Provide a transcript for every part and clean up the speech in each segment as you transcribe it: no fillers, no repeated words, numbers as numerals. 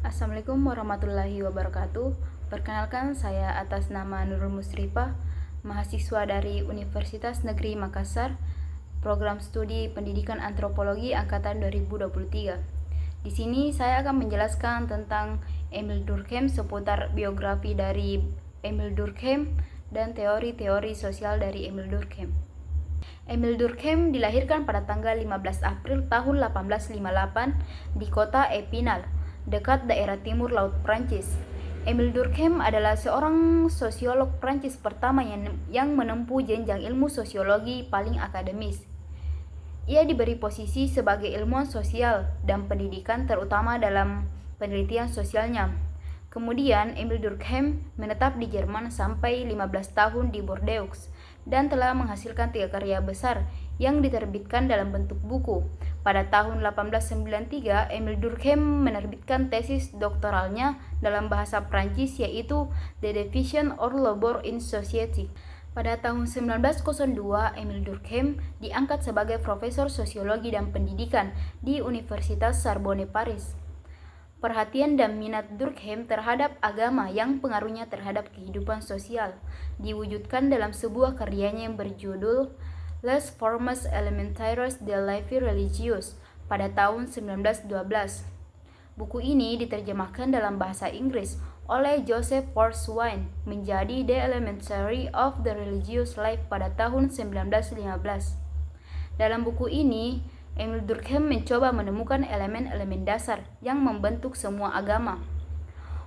Assalamualaikum warahmatullahi wabarakatuh. Perkenalkan, saya atas nama Nurul Musrifah, mahasiswa dari Universitas Negeri Makassar, program studi Pendidikan Antropologi angkatan 2023. Di sini saya akan menjelaskan tentang Emil Durkheim seputar biografi dari Emil Durkheim dan teori-teori sosial dari Emil Durkheim. Emil Durkheim dilahirkan pada tanggal 15 April tahun 1858 di kota Epinal, dekat daerah timur laut Prancis. Emil Durkheim adalah seorang sosiolog Prancis pertama yang menempuh jenjang ilmu sosiologi paling akademis. Ia diberi posisi sebagai ilmuwan sosial dan pendidikan, terutama dalam penelitian sosialnya. Kemudian Emil Durkheim menetap di Jerman sampai 15 tahun di Bordeaux dan telah menghasilkan 3 karya besar yang diterbitkan dalam bentuk buku. Pada tahun 1893, Emil Durkheim menerbitkan tesis doktoralnya dalam bahasa Prancis, yaitu The Division or Labor in Society. Pada tahun 1902, Emil Durkheim diangkat sebagai profesor sosiologi dan pendidikan di Universitas Sorbonne Paris. Perhatian dan minat Durkheim terhadap agama yang pengaruhnya terhadap kehidupan sosial diwujudkan dalam sebuah karyanya yang berjudul Les Formes Élémentaires de la Vie Religieuse pada tahun 1912. Buku ini diterjemahkan dalam bahasa Inggris oleh Joseph Forswine menjadi The Elementary of the Religious Life pada tahun 1915. Dalam buku ini, Emil Durkheim mencoba menemukan elemen-elemen dasar yang membentuk semua agama.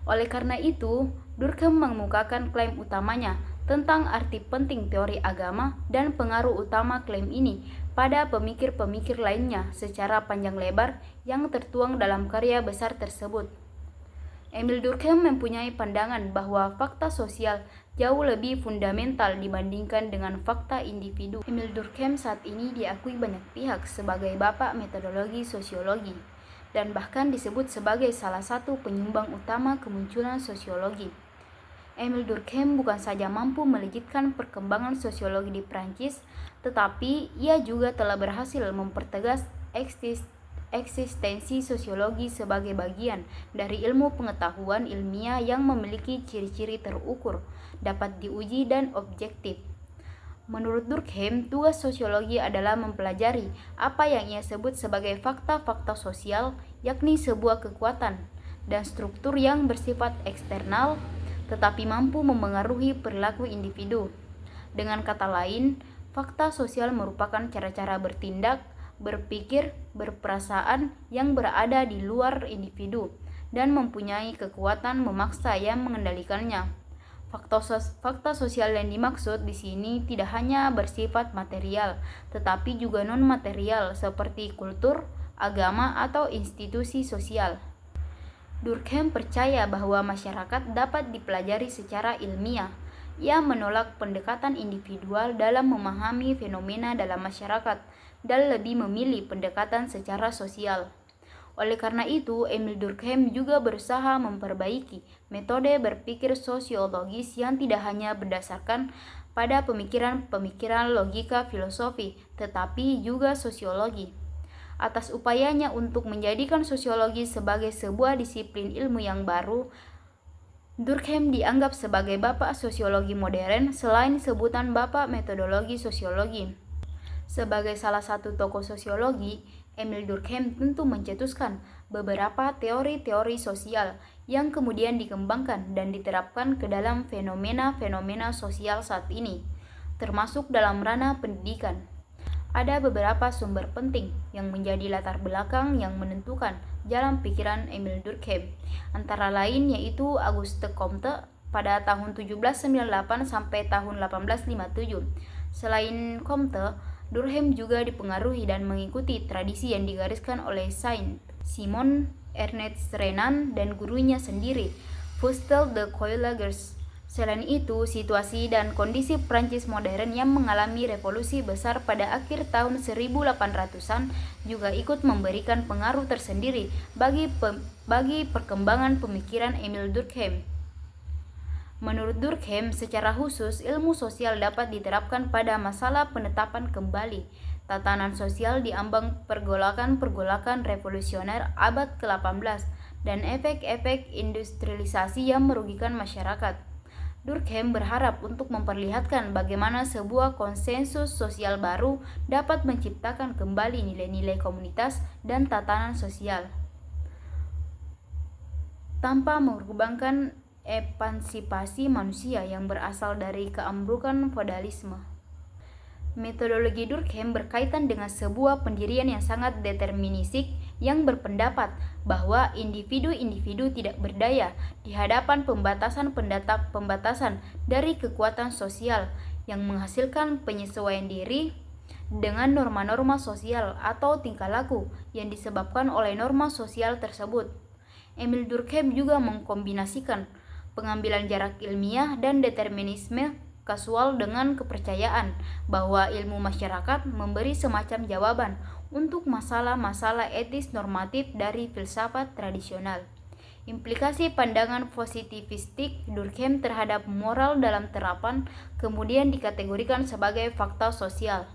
Oleh karena itu, Durkheim mengemukakan klaim utamanya tentang arti penting teori agama dan pengaruh utama klaim ini pada pemikir-pemikir lainnya secara panjang lebar yang tertuang dalam karya besar tersebut. Emil Durkheim mempunyai pandangan bahwa fakta sosial jauh lebih fundamental dibandingkan dengan fakta individu. Emil Durkheim saat ini diakui banyak pihak sebagai bapak metodologi sosiologi dan bahkan disebut sebagai salah satu penyumbang utama kemunculan sosiologi. Emil Durkheim bukan saja mampu melejitkan perkembangan sosiologi di Prancis, tetapi ia juga telah berhasil mempertegas eksistensi sosiologi sebagai bagian dari ilmu pengetahuan ilmiah yang memiliki ciri-ciri terukur, dapat diuji dan objektif. Menurut Durkheim, tugas sosiologi adalah mempelajari apa yang ia sebut sebagai fakta-fakta sosial, yakni sebuah kekuatan dan struktur yang bersifat eksternal tetapi mampu memengaruhi perilaku individu. Dengan kata lain, fakta sosial merupakan cara-cara bertindak, berpikir, berperasaan yang berada di luar individu dan mempunyai kekuatan memaksa yang mengendalikannya. Fakta sosial yang dimaksud di sini tidak hanya bersifat material, tetapi juga non-material seperti kultur, agama, atau institusi sosial. Durkheim percaya bahwa masyarakat dapat dipelajari secara ilmiah. Ia menolak pendekatan individual dalam memahami fenomena dalam masyarakat dan lebih memilih pendekatan secara sosial. Oleh karena itu, Emil Durkheim juga berusaha memperbaiki metode berpikir sosiologis yang tidak hanya berdasarkan pada pemikiran-pemikiran logika filosofi, tetapi juga sosiologi. Atas upayanya untuk menjadikan sosiologi sebagai sebuah disiplin ilmu yang baru, Durkheim dianggap sebagai bapak sosiologi modern selain sebutan bapak metodologi sosiologi. Sebagai salah satu tokoh sosiologi, Emil Durkheim tentu mencetuskan beberapa teori-teori sosial yang kemudian dikembangkan dan diterapkan ke dalam fenomena-fenomena sosial saat ini, termasuk dalam ranah pendidikan. Ada beberapa sumber penting yang menjadi latar belakang yang menentukan jalan pikiran Emil Durkheim, antara lain yaitu Auguste Comte pada tahun 1798 sampai tahun 1857. Selain Comte, Durkheim juga dipengaruhi dan mengikuti tradisi yang digariskan oleh Saint-Simon, Ernest Renan, dan gurunya sendiri, Fustel de Coillages. Selain itu, situasi dan kondisi Prancis modern yang mengalami revolusi besar pada akhir tahun 1800-an juga ikut memberikan pengaruh tersendiri bagi perkembangan pemikiran Emil Durkheim. Menurut Durkheim, secara khusus ilmu sosial dapat diterapkan pada masalah penetapan kembali tatanan sosial di ambang pergolakan-pergolakan revolusioner abad ke-18 dan efek-efek industrialisasi yang merugikan masyarakat. Durkheim berharap untuk memperlihatkan bagaimana sebuah konsensus sosial baru dapat menciptakan kembali nilai-nilai komunitas dan tatanan sosial tanpa mengorbankan emansipasi manusia yang berasal dari keambrukan feodalisme. Metodologi Durkheim berkaitan dengan sebuah pendirian yang sangat deterministik yang berpendapat bahwa individu-individu tidak berdaya di hadapan pembatasan dari kekuatan sosial yang menghasilkan penyesuaian diri dengan norma-norma sosial atau tingkah laku yang disebabkan oleh norma sosial tersebut. Emil Durkheim juga mengkombinasikan pengambilan jarak ilmiah dan determinisme kasual dengan kepercayaan bahwa ilmu masyarakat memberi semacam jawaban untuk masalah-masalah etis normatif dari filsafat tradisional. Implikasi pandangan positivistik Durkheim terhadap moral dalam terapan kemudian dikategorikan sebagai fakta sosial.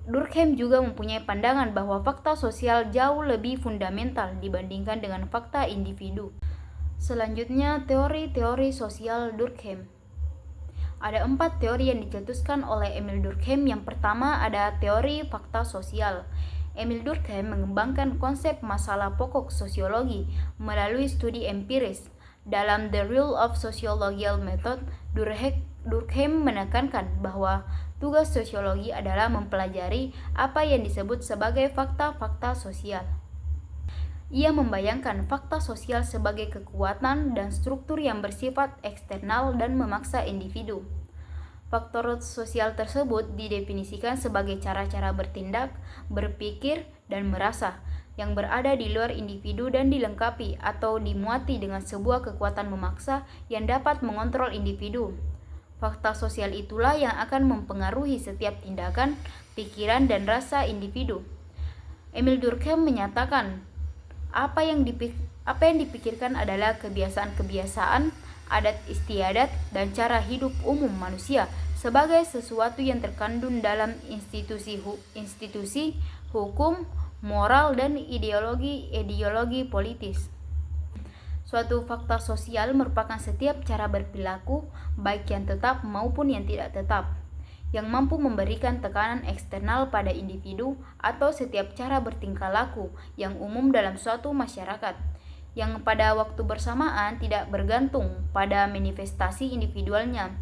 Durkheim juga mempunyai pandangan bahwa fakta sosial jauh lebih fundamental dibandingkan dengan fakta individu. Selanjutnya, teori-teori sosial Durkheim. Ada 4 teori yang dicetuskan oleh Emil Durkheim. Yang pertama ada teori fakta sosial. Emil Durkheim mengembangkan konsep masalah pokok sosiologi melalui studi empiris. Dalam The Rule of Sociological Method, Durkheim menekankan bahwa tugas sosiologi adalah mempelajari apa yang disebut sebagai fakta-fakta sosial. Ia membayangkan fakta sosial sebagai kekuatan dan struktur yang bersifat eksternal dan memaksa individu. Faktor sosial tersebut didefinisikan sebagai cara-cara bertindak, berpikir, dan merasa yang berada di luar individu dan dilengkapi atau dimuati dengan sebuah kekuatan memaksa yang dapat mengontrol individu. Fakta sosial itulah yang akan mempengaruhi setiap tindakan, pikiran, dan rasa individu. Emil Durkheim menyatakan apa yang dipikirkan adalah kebiasaan-kebiasan, adat istiadat, dan cara hidup umum manusia sebagai sesuatu yang terkandung dalam institusi hukum, moral, dan ideologi politis. Suatu fakta sosial merupakan setiap cara berperilaku, baik yang tetap maupun yang tidak tetap, yang mampu memberikan tekanan eksternal pada individu atau setiap cara bertingkah laku yang umum dalam suatu masyarakat, yang pada waktu bersamaan tidak bergantung pada manifestasi individualnya.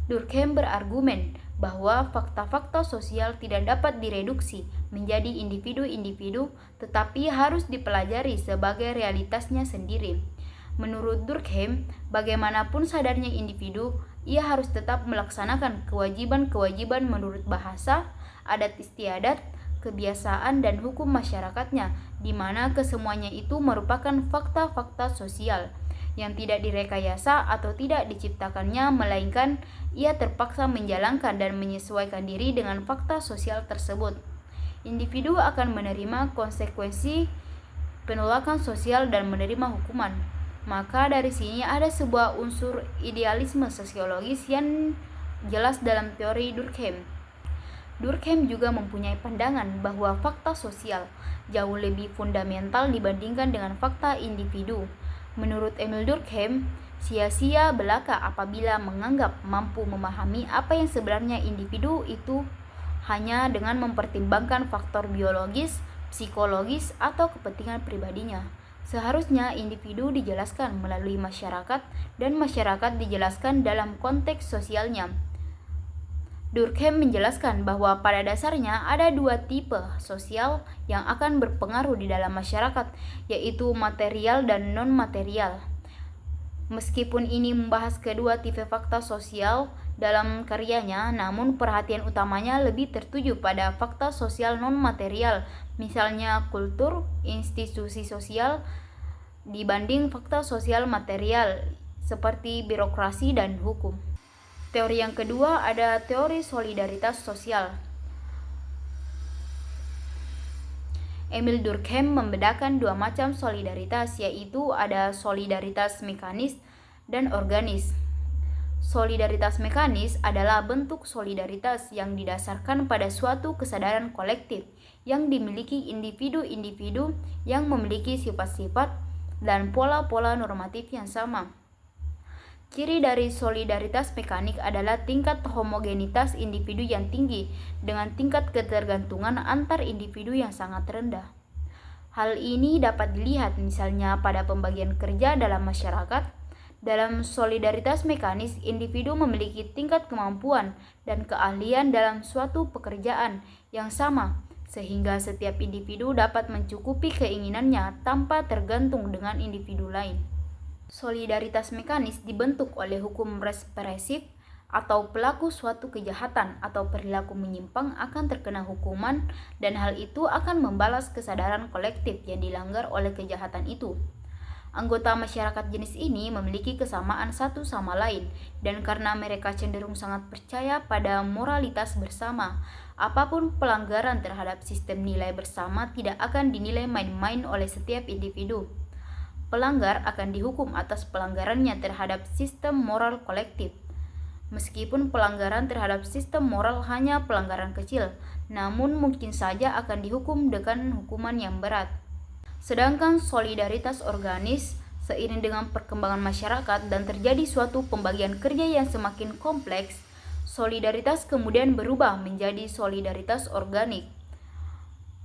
Durkheim berargumen bahwa fakta-fakta sosial tidak dapat direduksi menjadi individu-individu, tetapi harus dipelajari sebagai realitasnya sendiri. Menurut Durkheim, bagaimanapun sadarnya individu, ia harus tetap melaksanakan kewajiban-kewajiban menurut bahasa, adat istiadat, kebiasaan, dan hukum masyarakatnya, di mana kesemuanya itu merupakan fakta-fakta sosial yang tidak direkayasa atau tidak diciptakannya, melainkan ia terpaksa menjalankan dan menyesuaikan diri dengan fakta sosial tersebut. Individu akan menerima konsekuensi penolakan sosial dan menerima hukuman. Maka dari sini ada sebuah unsur idealisme sosiologis yang jelas dalam teori Durkheim. Durkheim juga mempunyai pandangan bahwa fakta sosial jauh lebih fundamental dibandingkan dengan fakta individu. Menurut Emil Durkheim, sia-sia belaka apabila menganggap mampu memahami apa yang sebenarnya individu itu hanya dengan mempertimbangkan faktor biologis, psikologis, atau kepentingan pribadinya. Seharusnya individu dijelaskan melalui masyarakat dan masyarakat dijelaskan dalam konteks sosialnya. Durkheim menjelaskan bahwa pada dasarnya ada 2 tipe sosial yang akan berpengaruh di dalam masyarakat, yaitu material dan non-material. Meskipun ini membahas kedua tipe fakta sosial dalam karyanya, namun perhatian utamanya lebih tertuju pada fakta sosial non-material, misalnya kultur, institusi sosial, dibanding fakta sosial material seperti birokrasi dan hukum. Teori yang kedua ada teori solidaritas sosial. Emil Durkheim membedakan 2 macam solidaritas, yaitu ada solidaritas mekanis dan organis. Solidaritas mekanis adalah bentuk solidaritas yang didasarkan pada suatu kesadaran kolektif yang dimiliki individu-individu yang memiliki sifat-sifat dan pola-pola normatif yang sama. Ciri dari solidaritas mekanik adalah tingkat homogenitas individu yang tinggi dengan tingkat ketergantungan antar individu yang sangat rendah. Hal ini dapat dilihat misalnya pada pembagian kerja dalam masyarakat. Dalam solidaritas mekanis, individu memiliki tingkat kemampuan dan keahlian dalam suatu pekerjaan yang sama, sehingga setiap individu dapat mencukupi keinginannya tanpa tergantung dengan individu lain. Solidaritas mekanis dibentuk oleh hukum represif atau pelaku suatu kejahatan atau perilaku menyimpang akan terkena hukuman dan hal itu akan membalas kesadaran kolektif yang dilanggar oleh kejahatan itu. Anggota masyarakat jenis ini memiliki kesamaan satu sama lain dan karena mereka cenderung sangat percaya pada moralitas bersama, apapun pelanggaran terhadap sistem nilai bersama tidak akan dinilai main-main oleh setiap individu. Pelanggar akan dihukum atas pelanggarannya terhadap sistem moral kolektif. Meskipun pelanggaran terhadap sistem moral hanya pelanggaran kecil, namun mungkin saja akan dihukum dengan hukuman yang berat. Sedangkan solidaritas organis, seiring dengan perkembangan masyarakat dan terjadi suatu pembagian kerja yang semakin kompleks, solidaritas kemudian berubah menjadi solidaritas organik.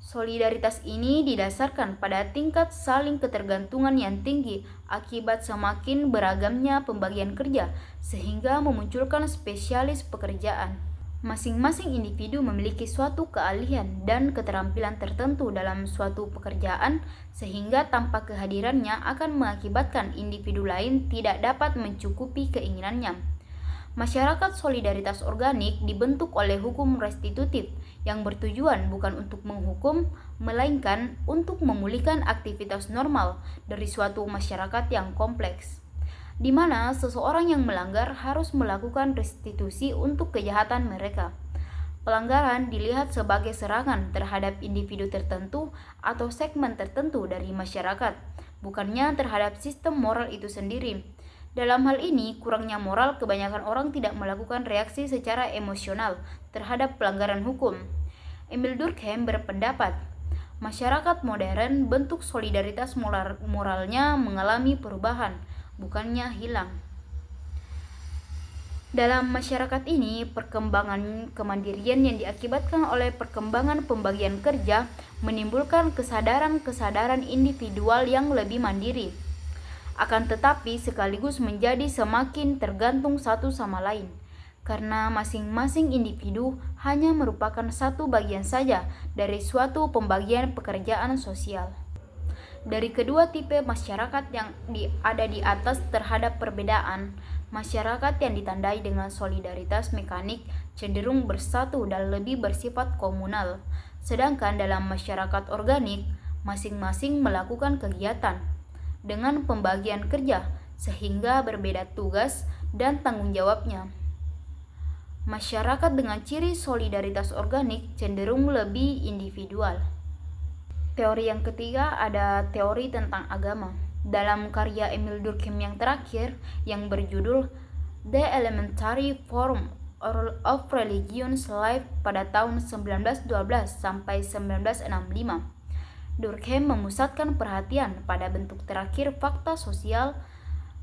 Solidaritas ini didasarkan pada tingkat saling ketergantungan yang tinggi akibat semakin beragamnya pembagian kerja, sehingga memunculkan spesialis pekerjaan. Masing-masing individu memiliki suatu keahlian dan keterampilan tertentu dalam suatu pekerjaan, sehingga tanpa kehadirannya akan mengakibatkan individu lain tidak dapat mencukupi keinginannya. Masyarakat solidaritas organik dibentuk oleh hukum restitutif yang bertujuan bukan untuk menghukum, melainkan untuk memulihkan aktivitas normal dari suatu masyarakat yang kompleks, di mana seseorang yang melanggar harus melakukan restitusi untuk kejahatan mereka. Pelanggaran dilihat sebagai serangan terhadap individu tertentu atau segmen tertentu dari masyarakat, bukannya terhadap sistem moral itu sendiri. Dalam hal ini, kurangnya moral, kebanyakan orang tidak melakukan reaksi secara emosional terhadap pelanggaran hukum. Emil Durkheim berpendapat, masyarakat modern bentuk solidaritas moralnya mengalami perubahan, bukannya hilang. Dalam masyarakat ini, perkembangan kemandirian yang diakibatkan oleh perkembangan pembagian kerja menimbulkan kesadaran-kesadaran individual yang lebih mandiri. Akan tetapi sekaligus menjadi semakin tergantung satu sama lain, karena masing-masing individu hanya merupakan satu bagian saja dari suatu pembagian pekerjaan sosial. Dari kedua tipe masyarakat yang ada di atas terhadap perbedaan, masyarakat yang ditandai dengan solidaritas mekanik cenderung bersatu dan lebih bersifat komunal, sedangkan dalam masyarakat organik, masing-masing melakukan kegiatan dengan pembagian kerja sehingga berbeda tugas dan tanggung jawabnya. Masyarakat dengan ciri solidaritas organik cenderung lebih individual. Teori yang ketiga ada teori tentang agama. Dalam karya Emil Durkheim yang terakhir yang berjudul The Elementary Form of Religion's Life pada tahun 1912 sampai 1965, Durkheim memusatkan perhatian pada bentuk terakhir fakta sosial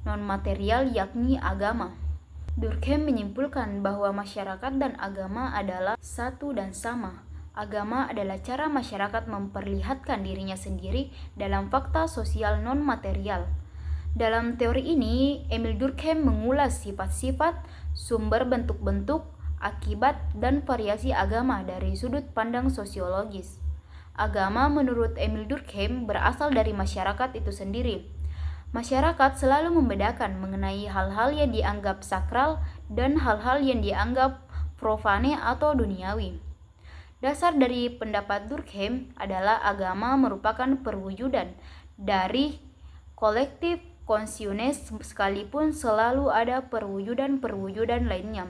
non-material yakni agama. Durkheim menyimpulkan bahwa masyarakat dan agama adalah satu dan sama. Agama adalah cara masyarakat memperlihatkan dirinya sendiri dalam fakta sosial non-material. Dalam teori ini, Emil Durkheim mengulas sifat-sifat, sumber bentuk-bentuk, akibat, dan variasi agama dari sudut pandang sosiologis. Agama menurut Emil Durkheim berasal dari masyarakat itu sendiri. Masyarakat selalu membedakan mengenai hal-hal yang dianggap sakral dan hal-hal yang dianggap profane atau duniawi. Dasar dari pendapat Durkheim adalah agama merupakan perwujudan dari kolektif consciousness sekalipun selalu ada perwujudan-perwujudan lainnya.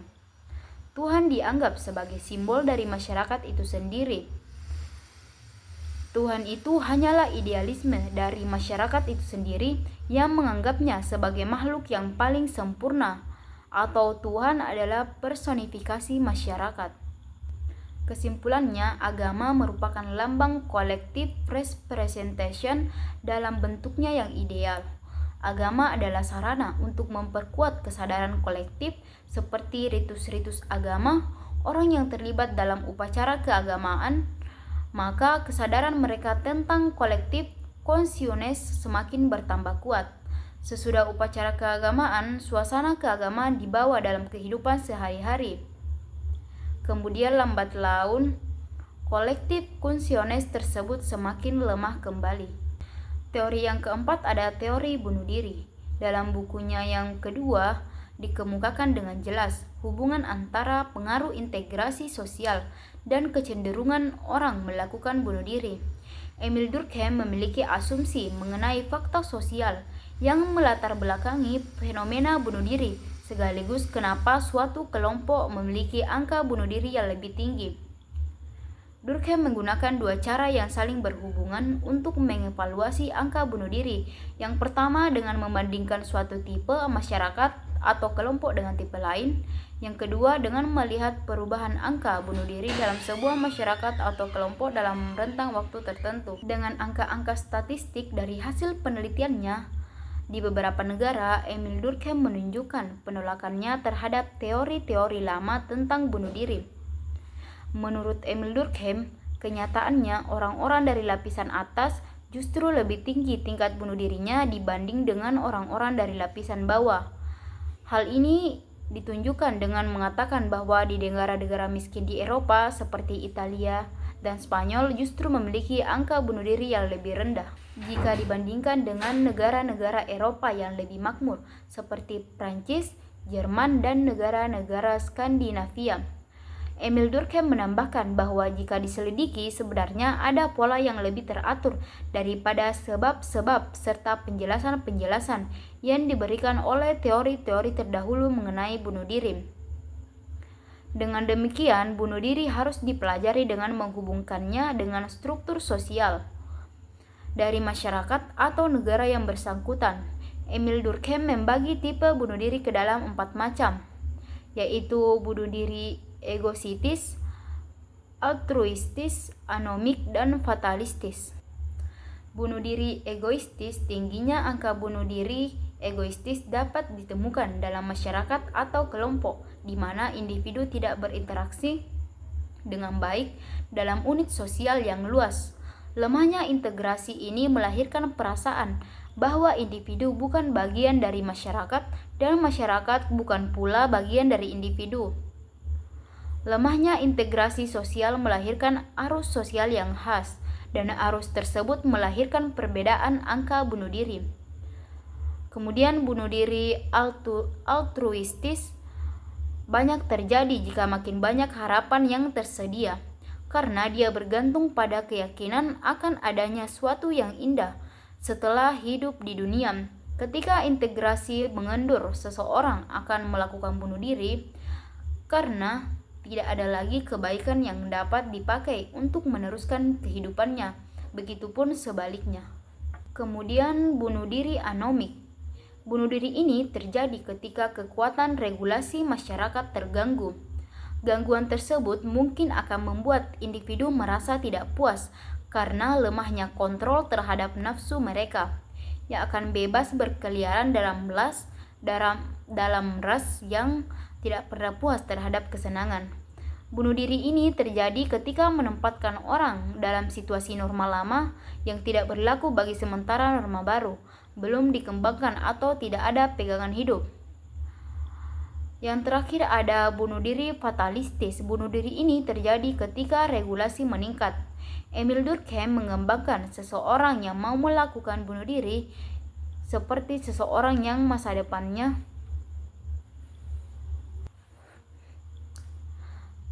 Tuhan dianggap sebagai simbol dari masyarakat itu sendiri. Tuhan itu hanyalah idealisme dari masyarakat itu sendiri yang menganggapnya sebagai makhluk yang paling sempurna, atau Tuhan adalah personifikasi masyarakat. Kesimpulannya, agama merupakan lambang collective representation dalam bentuknya yang ideal. Agama adalah sarana untuk memperkuat kesadaran kolektif seperti ritus-ritus agama, orang yang terlibat dalam upacara keagamaan, maka kesadaran mereka tentang kolektif consciousness semakin bertambah kuat. Sesudah upacara keagamaan, suasana keagamaan dibawa dalam kehidupan sehari-hari. Kemudian lambat laun, kolektif consciousness tersebut semakin lemah kembali. Teori yang keempat ada teori bunuh diri. Dalam bukunya yang kedua, dikemukakan dengan jelas hubungan antara pengaruh integrasi sosial dan kecenderungan orang melakukan bunuh diri. Emil Durkheim memiliki asumsi mengenai fakta sosial yang melatar belakangi fenomena bunuh diri, sekaligus kenapa suatu kelompok memiliki angka bunuh diri yang lebih tinggi. Durkheim menggunakan dua cara yang saling berhubungan untuk mengevaluasi angka bunuh diri. Yang pertama dengan membandingkan suatu tipe masyarakat atau kelompok dengan tipe lain. Yang kedua dengan melihat perubahan angka bunuh diri dalam sebuah masyarakat atau kelompok dalam rentang waktu tertentu. Dengan angka-angka statistik dari hasil penelitiannya, di beberapa negara, Emil Durkheim menunjukkan penolakannya terhadap teori-teori lama tentang bunuh diri. Menurut Emil Durkheim, kenyataannya orang-orang dari lapisan atas justru lebih tinggi tingkat bunuh dirinya dibanding dengan orang-orang dari lapisan bawah. Hal ini ditunjukkan dengan mengatakan bahwa di negara-negara miskin di Eropa seperti Italia dan Spanyol justru memiliki angka bunuh diri yang lebih rendah jika dibandingkan dengan negara-negara Eropa yang lebih makmur seperti Prancis, Jerman, dan negara-negara Skandinavia. Emil Durkheim menambahkan bahwa jika diselidiki sebenarnya ada pola yang lebih teratur daripada sebab-sebab serta penjelasan-penjelasan yang diberikan oleh teori-teori terdahulu mengenai bunuh diri. Dengan demikian, bunuh diri harus dipelajari dengan menghubungkannya dengan struktur sosial dari masyarakat atau negara yang bersangkutan. Emil Durkheim membagi tipe bunuh diri ke dalam 4 macam, yaitu bunuh diri egositis, altruistis, anomik, dan fatalistis. Bunuh diri egoistis, tingginya angka bunuh diri egoistis dapat ditemukan dalam masyarakat atau kelompok di mana individu tidak berinteraksi dengan baik dalam unit sosial yang luas. Lemahnya integrasi ini melahirkan perasaan bahwa individu bukan bagian dari masyarakat dan masyarakat bukan pula bagian dari individu. Lemahnya integrasi sosial melahirkan arus sosial yang khas, dan arus tersebut melahirkan perbedaan angka bunuh diri. Kemudian bunuh diri altruistis banyak terjadi jika makin banyak harapan yang tersedia, karena dia bergantung pada keyakinan akan adanya suatu yang indah setelah hidup di dunia. Ketika integrasi mengendur, seseorang akan melakukan bunuh diri karena tidak ada lagi kebaikan yang dapat dipakai untuk meneruskan kehidupannya. Begitupun sebaliknya. Kemudian bunuh diri anomik. Bunuh diri ini terjadi ketika kekuatan regulasi masyarakat terganggu. Gangguan tersebut mungkin akan membuat individu merasa tidak puas karena lemahnya kontrol terhadap nafsu mereka, yang akan bebas berkeliaran dalam ras yang tidak pernah puas terhadap kesenangan. Bunuh diri ini terjadi ketika menempatkan orang dalam situasi normal lama yang tidak berlaku bagi sementara norma baru belum dikembangkan atau tidak ada pegangan hidup. Yang terakhir ada bunuh diri fatalistis. Bunuh diri ini terjadi ketika regulasi meningkat. Emil Durkheim mengembangkan seseorang yang mau melakukan bunuh diri seperti seseorang yang masa depannya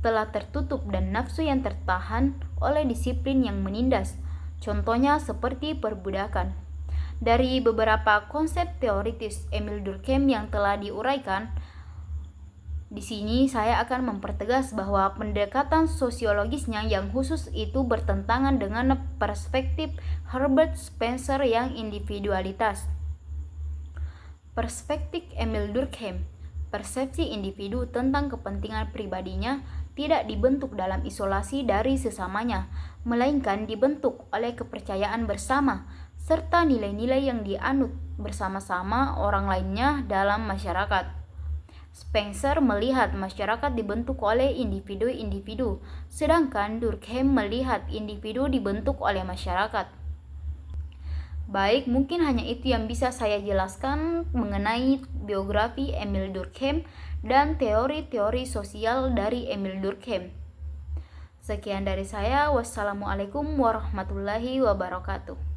telah tertutup dan nafsu yang tertahan oleh disiplin yang menindas. Contohnya seperti perbudakan. Dari beberapa konsep teoritis Emil Durkheim yang telah diuraikan, di sini saya akan mempertegas bahwa pendekatan sosiologisnya yang khusus itu bertentangan dengan perspektif Herbert Spencer yang individualitas. Perspektif Emil Durkheim, persepsi individu tentang kepentingan pribadinya tidak dibentuk dalam isolasi dari sesamanya, melainkan dibentuk oleh kepercayaan bersama serta nilai-nilai yang dianut bersama-sama orang lainnya dalam masyarakat. Spencer melihat masyarakat dibentuk oleh individu-individu, sedangkan Durkheim melihat individu dibentuk oleh masyarakat. Baik, mungkin hanya itu yang bisa saya jelaskan mengenai biografi Emil Durkheim dan teori-teori sosial dari Emil Durkheim. Sekian dari saya. Wassalamualaikum warahmatullahi wabarakatuh.